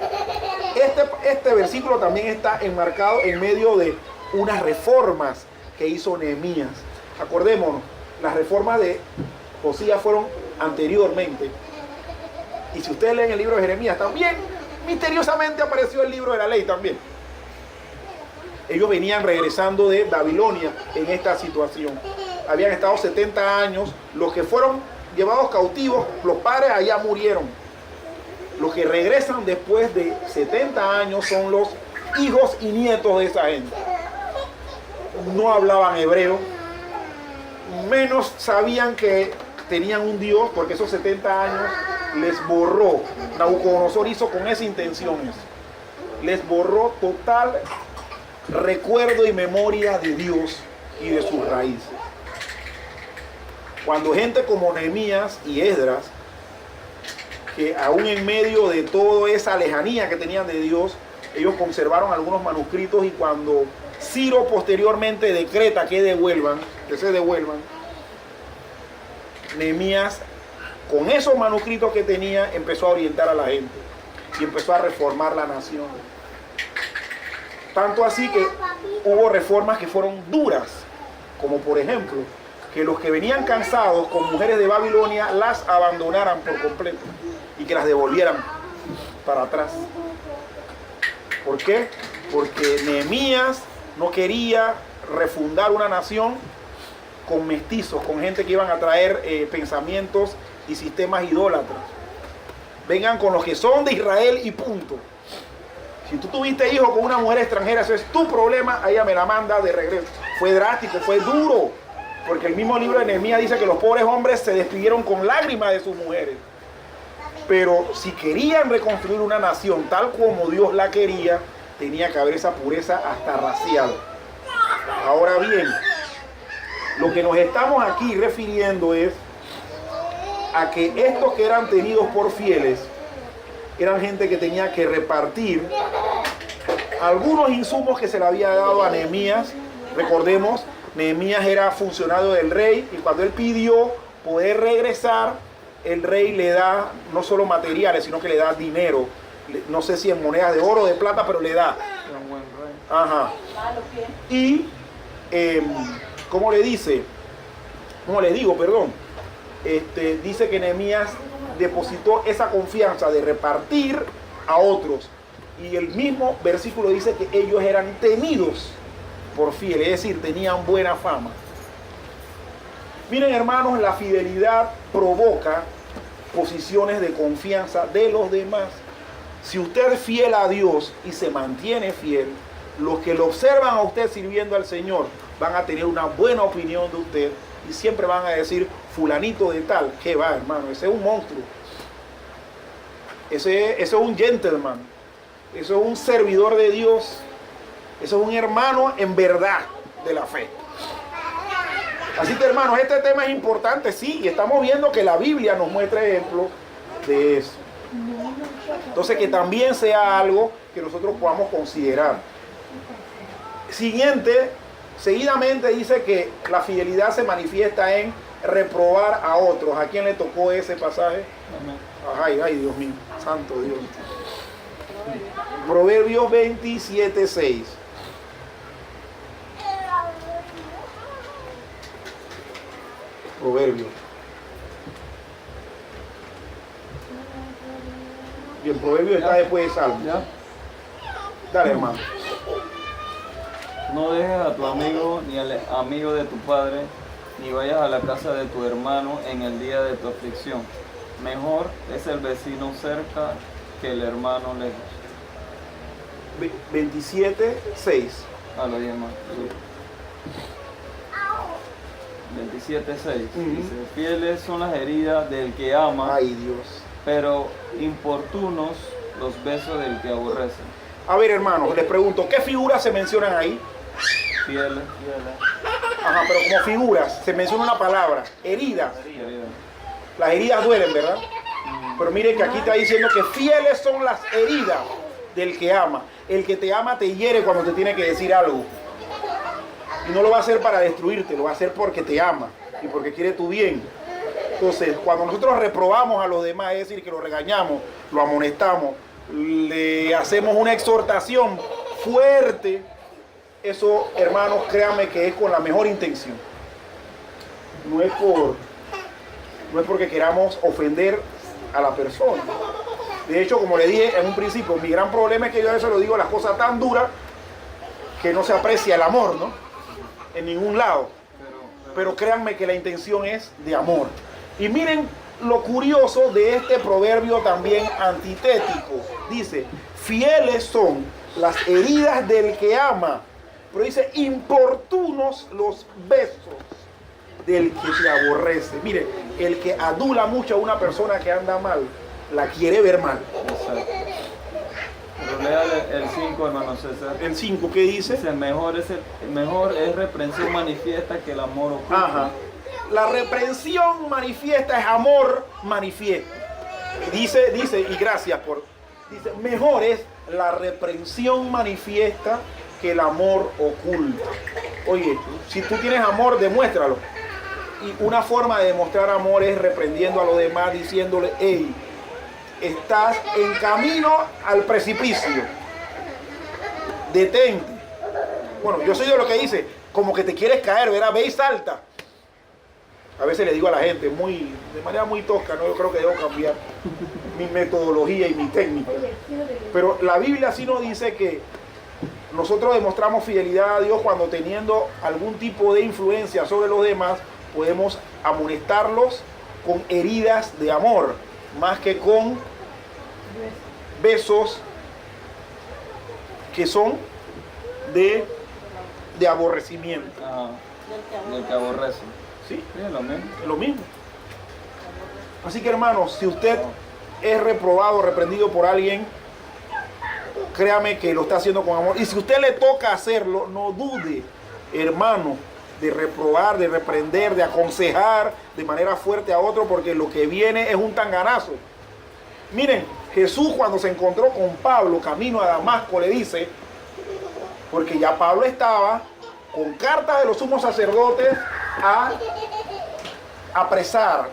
[SPEAKER 1] este versículo también está enmarcado en medio de unas reformas que hizo Nehemías. Acordémonos, las reformas de Josías fueron anteriormente. Y si ustedes leen el libro de Jeremías también, misteriosamente apareció el libro de la ley también. Ellos venían regresando de Babilonia en esta situación. Habían estado 70 años. Los que fueron llevados cautivos, los padres allá murieron. Los que regresan después de 70 años son los hijos y nietos de esa gente. No hablaban hebreo, menos sabían que tenían un Dios, porque esos 70 años les borró. Nabucodonosor hizo con esa intención eso. Les borró total recuerdo y memoria de Dios y de sus raíces. Cuando gente como Nehemías y Esdras, que aún en medio de toda esa lejanía que tenían de Dios, ellos conservaron algunos manuscritos, y cuando Ciro posteriormente decreta que se devuelvan, Nehemías, con esos manuscritos que tenía, empezó a orientar a la gente y empezó a reformar la nación. Tanto así que hubo reformas que fueron duras, como por ejemplo, que los que venían cansados con mujeres de Babilonia las abandonaran por completo y que las devolvieran para atrás. ¿Por qué? Porque Nehemías no quería refundar una nación con mestizos, con gente que iban a traer pensamientos y sistemas idólatras. Vengan con los que son de Israel y punto. Si tú tuviste hijos con una mujer extranjera, eso es tu problema, ella me la manda de regreso. Fue drástico, fue duro, porque el mismo libro de Nehemías dice que los pobres hombres se despidieron con lágrimas de sus mujeres. Pero si querían reconstruir una nación tal como Dios la quería, tenía que haber esa pureza hasta racial. Ahora bien, lo que nos estamos aquí refiriendo es a que estos que eran tenidos por fieles eran gente que tenía que repartir algunos insumos que se le había dado a Nehemías. Recordemos, Nehemías era funcionario del rey, y cuando él pidió poder regresar, el rey le da no solo materiales, sino que le da dinero. No sé si en monedas de oro o de plata, pero le da. Ajá. Y, ¿cómo le dice? ¿Cómo le digo? Perdón. Dice que Nehemías depositó esa confianza de repartir a otros. Y el mismo versículo dice que ellos eran tenidos por fieles, es decir, tenían buena fama. Miren, hermanos, la fidelidad provoca posiciones de confianza de los demás. Si usted es fiel a Dios y se mantiene fiel, los que lo observan a usted sirviendo al Señor van a tener una buena opinión de usted y siempre van a decir, fulanito de tal, ¿qué va, hermano? Ese es un monstruo. Ese es un gentleman. Eso es un servidor de Dios. Eso es un hermano en verdad de la fe. Así que, hermanos, este tema es importante, sí, y estamos viendo que la Biblia nos muestra ejemplos de eso. Entonces, que también sea algo que nosotros podamos considerar. Seguidamente dice que la fidelidad se manifiesta en reprobar a otros. ¿A quién le tocó ese pasaje? Ay, Dios mío, santo Dios. Proverbios 27:6. Proverbios. Bien, Proverbios está después de Salmo.
[SPEAKER 3] ¿Ya?
[SPEAKER 1] Dale, hermano.
[SPEAKER 3] No dejes a tu amigo ni al amigo de tu padre, ni vayas a la casa de tu hermano en el día de tu aflicción. Mejor es el vecino cerca que el hermano lejos.
[SPEAKER 1] 27:6.
[SPEAKER 3] A lo demás. 27:6. Dice, fieles son las heridas del que ama,
[SPEAKER 1] Ay, Dios.
[SPEAKER 3] pero importunos los besos del que aborrece.
[SPEAKER 1] A ver, hermanos, les pregunto, ¿qué figuras se mencionan ahí?
[SPEAKER 3] Fieles,
[SPEAKER 1] Ajá, pero como figuras se menciona una palabra, heridas.
[SPEAKER 3] fieles.
[SPEAKER 1] Las heridas duelen, ¿verdad? Pero miren que aquí está diciendo que fieles son las heridas del que ama. El que te ama te hiere cuando te tiene que decir algo. Y no lo va a hacer para destruirte, lo va a hacer porque te ama y porque quiere tu bien. Entonces, cuando nosotros reprobamos a los demás, es decir, que lo regañamos, lo amonestamos, le hacemos una exhortación fuerte, eso, hermanos, créanme que es con la mejor intención. No es porque queramos ofender a la persona. De hecho, como le dije en un principio, mi gran problema es que yo a veces lo digo las cosas tan duras que no se aprecia el amor, ¿no? En ningún lado. Pero créanme que la intención es de amor. Y miren lo curioso de este proverbio también antitético. Dice, fieles son las heridas del que ama, pero dice, importunos los besos del que te aborrece. Mire, el que adula mucho a una persona que anda mal, la quiere ver mal.
[SPEAKER 3] Exacto. Pero lea el 5, hermano César.
[SPEAKER 1] El 5, ¿qué dice?
[SPEAKER 3] Dice, mejor es reprensión manifiesta que el amor oculto.
[SPEAKER 1] Ajá. La reprensión manifiesta es amor manifiesto. Dice, y gracias por... Dice, mejor es la reprensión manifiesta que el amor oculto. Oye, si tú tienes amor, demuéstralo. Y una forma de demostrar amor es reprendiendo a los demás, diciéndole, hey, estás en camino al precipicio. Detente. Bueno, yo soy de lo que dice, como que te quieres caer, ¿verdad? Ve y salta. A veces le digo a la gente, de manera muy tosca, ¿no? Yo creo que debo cambiar mi metodología y mi técnica. Pero la Biblia sí nos dice que nosotros demostramos fidelidad a Dios cuando teniendo algún tipo de influencia sobre los demás, podemos amonestarlos con heridas de amor, más que con besos que son de aborrecimiento.
[SPEAKER 3] Ah, del que aborrece.
[SPEAKER 1] ¿Sí?
[SPEAKER 3] Sí, es lo mismo.
[SPEAKER 1] Lo mismo. Así que, hermanos, si usted es reprobado, reprendido por alguien, créame que lo está haciendo con amor. Y si usted le toca hacerlo, no dude, hermano, de reprobar, de reprender, de aconsejar de manera fuerte a otro, porque lo que viene es un tanganazo. Miren, Jesús cuando se encontró con Pablo camino a Damasco le dice, porque ya Pablo estaba con cartas de los sumos sacerdotes a apresar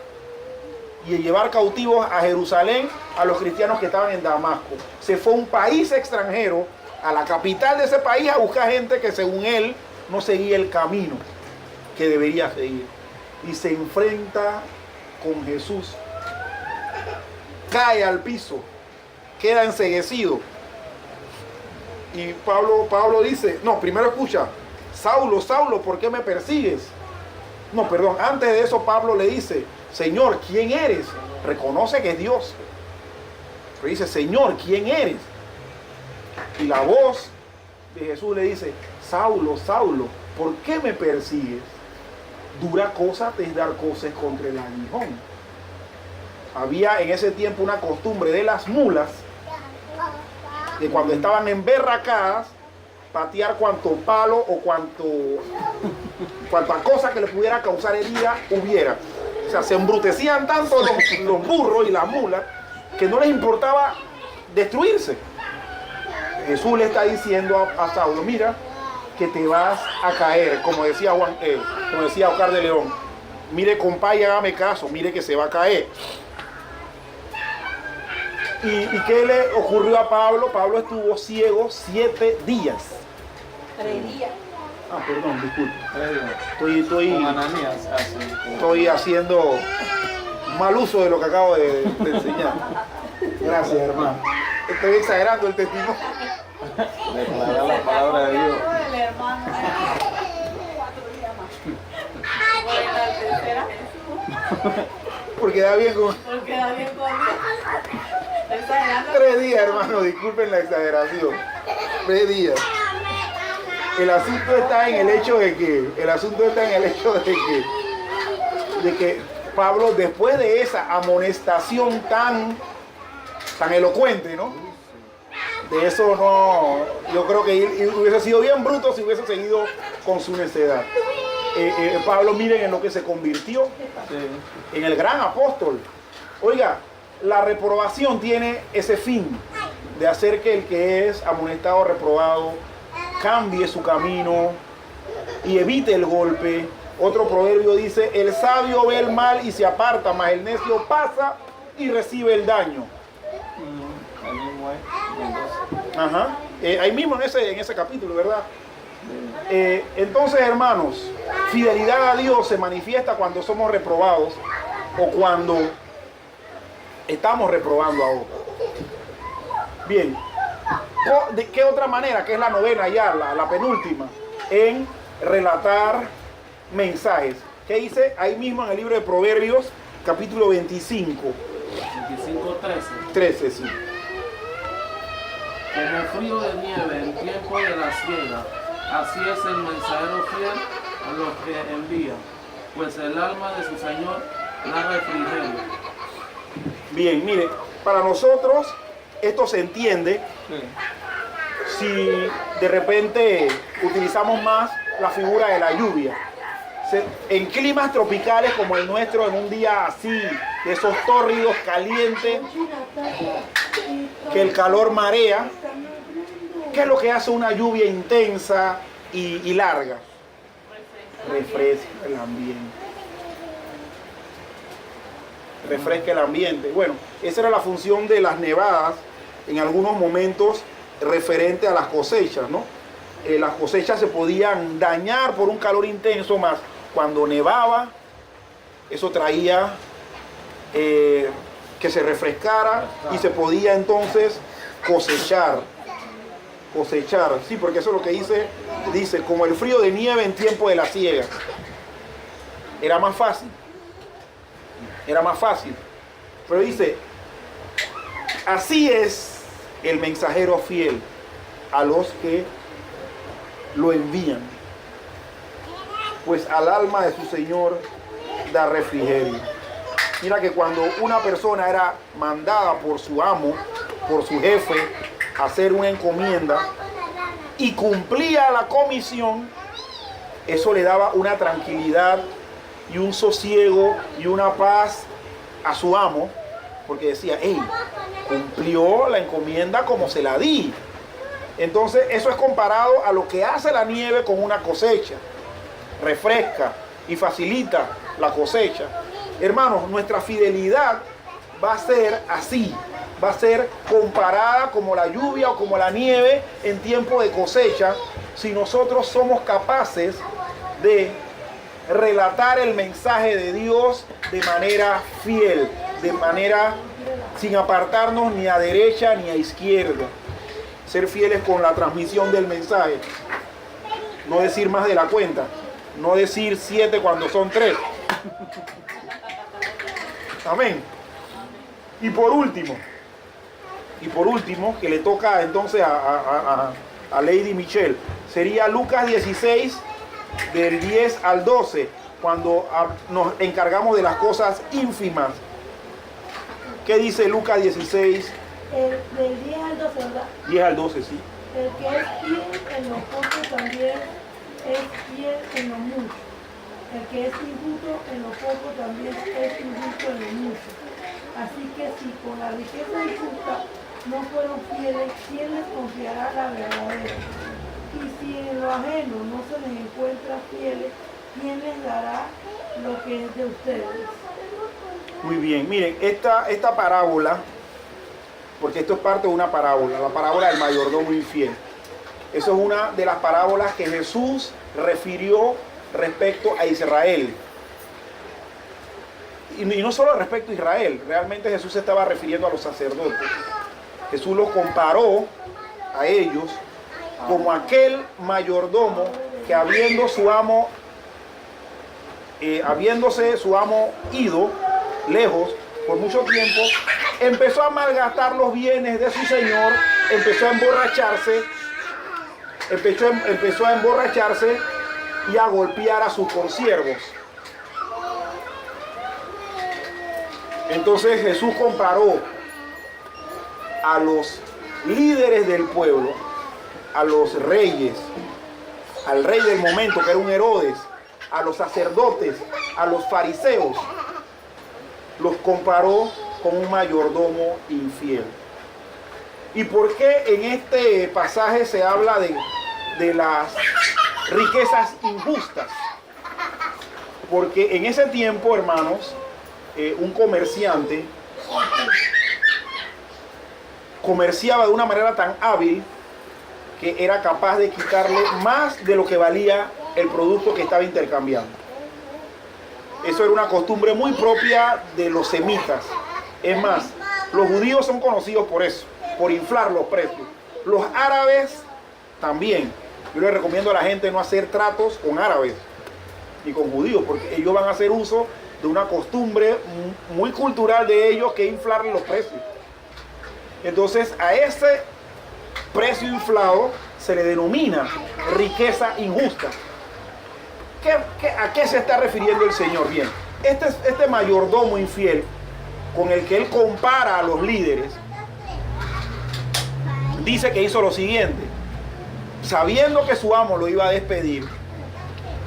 [SPEAKER 1] y a llevar cautivos a Jerusalén a los cristianos que estaban en Damasco. Se fue a un país extranjero, a la capital de ese país, a buscar gente que según él no seguía el camino que debería seguir. Y se enfrenta con Jesús. Cae al piso, queda enceguecido. Y Pablo dice, no, primero escucha, Saulo, Saulo, ¿por qué me persigues? No, perdón, antes de eso Pablo le dice, Señor, ¿quién eres? Reconoce que es Dios. Pero dice, Señor, ¿quién eres? Y la voz de Jesús le dice, Saulo, Saulo, ¿por qué me persigues? Dura cosa te es dar cosas contra el aguijón. Había en ese tiempo una costumbre de las mulas, que cuando estaban emberracadas, patear cuanto palo o cuanta cosa que le pudiera causar herida hubiera. O sea, se embrutecían tanto los burros y las mulas que no les importaba destruirse. Jesús le está diciendo a Saulo, mira, que te vas a caer, como decía Oscar de León. Mire, compadre, hágame caso, mire que se va a caer. ¿Y qué le ocurrió a Pablo? Pablo estuvo ciego 7 días.
[SPEAKER 2] 3 días.
[SPEAKER 1] Ah, perdón, disculpe.
[SPEAKER 3] Con Ananías, así.
[SPEAKER 1] Estoy haciendo mal uso de lo que acabo de enseñar. Gracias, hermano. Estoy exagerando el testimonio.
[SPEAKER 3] Declarar la palabra de Dios.
[SPEAKER 2] El hermano. 4 días más. Por la tercera Jesús.
[SPEAKER 1] Porque da bien con
[SPEAKER 2] Porque da bien con Dios. Exagerando.
[SPEAKER 1] 3 días, hermano. Disculpen la exageración. 3 días. El asunto está en el hecho de que de que Pablo, después de esa amonestación tan elocuente, ¿no? De eso no, yo creo que hubiese sido bien bruto si hubiese seguido con su necedad. Pablo, miren en lo que se convirtió, en el gran apóstol. Oiga, la reprobación tiene ese fin de hacer que el que es amonestado, reprobado, cambie su camino y evite el golpe. Otro proverbio dice: el sabio ve el mal y se aparta, mas el necio pasa y recibe el daño.
[SPEAKER 3] Ahí mismo es.
[SPEAKER 1] Ajá. Ahí mismo en ese capítulo, ¿verdad? Entonces, hermanos, fidelidad a Dios se manifiesta cuando somos reprobados o cuando estamos reprobando a otros. Bien. ¿De qué otra manera? Que es la novena ya, la penúltima, en relatar mensajes. ¿Qué dice ahí mismo en el libro de Proverbios, capítulo 25? 13, sí.
[SPEAKER 5] Como frío de nieve en tiempo de la siega, así es el mensajero fiel a los que envía, pues el alma de su Señor la refrigeria.
[SPEAKER 1] Bien, mire, para nosotros esto se entiende si de repente utilizamos más la figura de la lluvia. En climas tropicales como el nuestro, en un día así, de esos tórridos calientes, que el calor marea, ¿qué es lo que hace una lluvia intensa y larga? Refresca el ambiente. Refresca el ambiente. Bueno, esa era la función de las nevadas en algunos momentos referente a las cosechas, ¿no? Las cosechas se podían dañar por un calor intenso, más cuando nevaba, eso traía que se refrescara y se podía entonces cosechar. Sí, porque eso es lo que dice, como el frío de nieve en tiempo de la siega. Era más fácil. Pero dice, así es el mensajero fiel a los que lo envían, pues al alma de su Señor da refrigerio. Mira que cuando una persona era mandada por su amo, por su jefe, a hacer una encomienda y cumplía la comisión, eso le daba una tranquilidad y un sosiego y una paz a su amo, porque decía, hey, cumplió la encomienda como se la di. Entonces eso es comparado a lo que hace la nieve con una cosecha. Refresca y facilita la cosecha. Hermanos, nuestra fidelidad va a ser así, va a ser comparada como la lluvia o como la nieve en tiempo de cosecha, si nosotros somos capaces de relatar el mensaje de Dios de manera fiel, de manera sin apartarnos ni a derecha ni a izquierda. Ser fieles con la transmisión del mensaje, no decir más de la cuenta, no decir 7 cuando son 3. Amén. Y por último, que le toca entonces a Lady Michelle, sería Lucas 16, del 10 al 12, cuando nos encargamos de las cosas ínfimas. ¿Qué dice Lucas 16?
[SPEAKER 4] Del 10 al 12, ¿verdad?
[SPEAKER 1] 10 al 12, sí.
[SPEAKER 4] El que es fiel en lo poco también es fiel en lo mucho. El que es injusto en lo poco también es injusto en lo mucho. Así que si con la riqueza injusta no fueron fieles, ¿quién les confiará la verdadera? Y si en lo ajeno no se les encuentra fieles, ¿quién les dará lo que es de ustedes?
[SPEAKER 1] Muy bien, miren, esta parábola, porque esto es parte de una parábola, la parábola del mayordomo infiel. Eso es una de las parábolas que Jesús refirió respecto a Israel. Y no solo respecto a Israel, realmente Jesús se estaba refiriendo a los sacerdotes. Jesús los comparó a ellos como aquel mayordomo que habiéndose su amo ido lejos por mucho tiempo, empezó a malgastar los bienes de su señor, empezó a emborracharse y a golpear a sus consiervos. Entonces Jesús comparó a los líderes del pueblo, a los reyes, al rey del momento que era un Herodes, a los sacerdotes, a los fariseos, los comparó con un mayordomo infiel. ¿Y por qué en este pasaje se habla de las riquezas injustas? Porque en ese tiempo, hermanos, un comerciante comerciaba de una manera tan hábil que era capaz de quitarle más de lo que valía el producto que estaba intercambiando. Eso era una costumbre muy propia de los semitas. Es más, los judíos son conocidos por eso, por inflar los precios. Los árabes también. Yo les recomiendo a la gente no hacer tratos con árabes ni con judíos, porque ellos van a hacer uso de una costumbre muy cultural de ellos, que es inflarle los precios. Entonces, a ese precio inflado se le denomina riqueza injusta. ¿A qué se está refiriendo el Señor? Bien, este mayordomo infiel con el que él compara a los líderes, dice que hizo lo siguiente: sabiendo que su amo lo iba a despedir,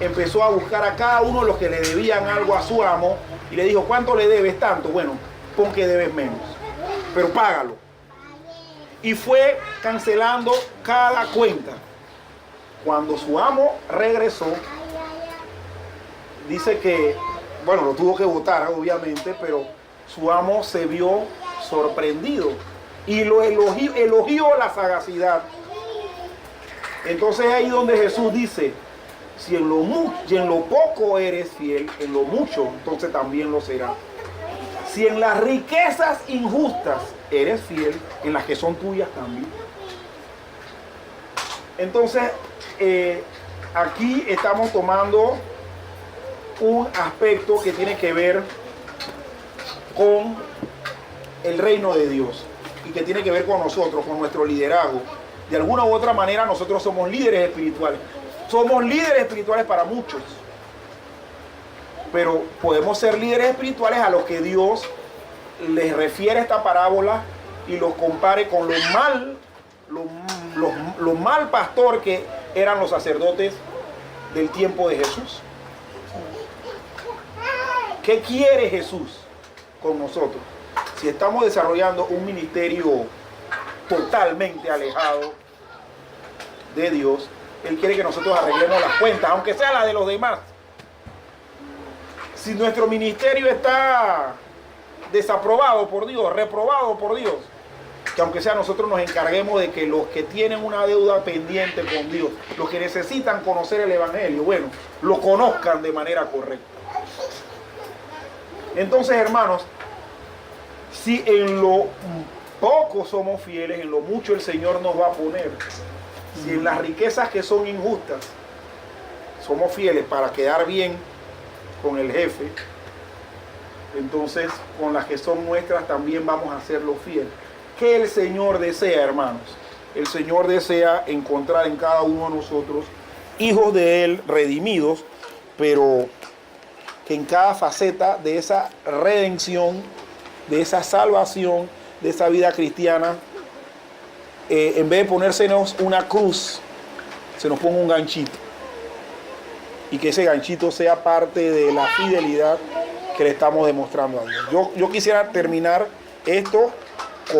[SPEAKER 1] empezó a buscar a cada uno de los que le debían algo a su amo y le dijo: ¿cuánto le debes? Tanto. Bueno, pon que debes menos, pero págalo. Y fue cancelando cada cuenta. Cuando su amo regresó, dice que, bueno, lo tuvo que botar obviamente, pero su amo se vio sorprendido y lo elogió la sagacidad. Entonces ahí donde Jesús dice: si en lo poco eres fiel, en lo mucho entonces también lo será. Si en las riquezas injustas eres fiel, en las que son tuyas también. Entonces aquí estamos tomando un aspecto que tiene que ver con el reino de Dios y que tiene que ver con nosotros, con nuestro liderazgo. De alguna u otra manera nosotros somos líderes espirituales. Somos líderes espirituales para muchos, pero podemos ser líderes espirituales a los que Dios les refiere esta parábola y los compare con lo mal pastor que eran los sacerdotes del tiempo de Jesús. ¿Qué quiere Jesús con nosotros? Si estamos desarrollando un ministerio totalmente alejado de Dios, Él quiere que nosotros arreglemos las cuentas, aunque sea la de los demás. Si nuestro ministerio está desaprobado por Dios, reprobado por Dios, que aunque sea nosotros nos encarguemos de que los que tienen una deuda pendiente con Dios, los que necesitan conocer el Evangelio, bueno, lo conozcan de manera correcta. Entonces, hermanos, si en lo poco somos fieles, en lo mucho el Señor nos va a poner. Si en las riquezas que son injustas somos fieles para quedar bien con el jefe, entonces con las que son nuestras también vamos a hacerlo fiel. ¿Qué el Señor desea, hermanos? El Señor desea encontrar en cada uno de nosotros hijos de Él redimidos, pero que en cada faceta de esa redención, de esa salvación, de esa vida cristiana, en vez de ponérsenos una cruz, se nos ponga un ganchito. Y que ese ganchito sea parte de la fidelidad que le estamos demostrando a Dios. Yo quisiera terminar esto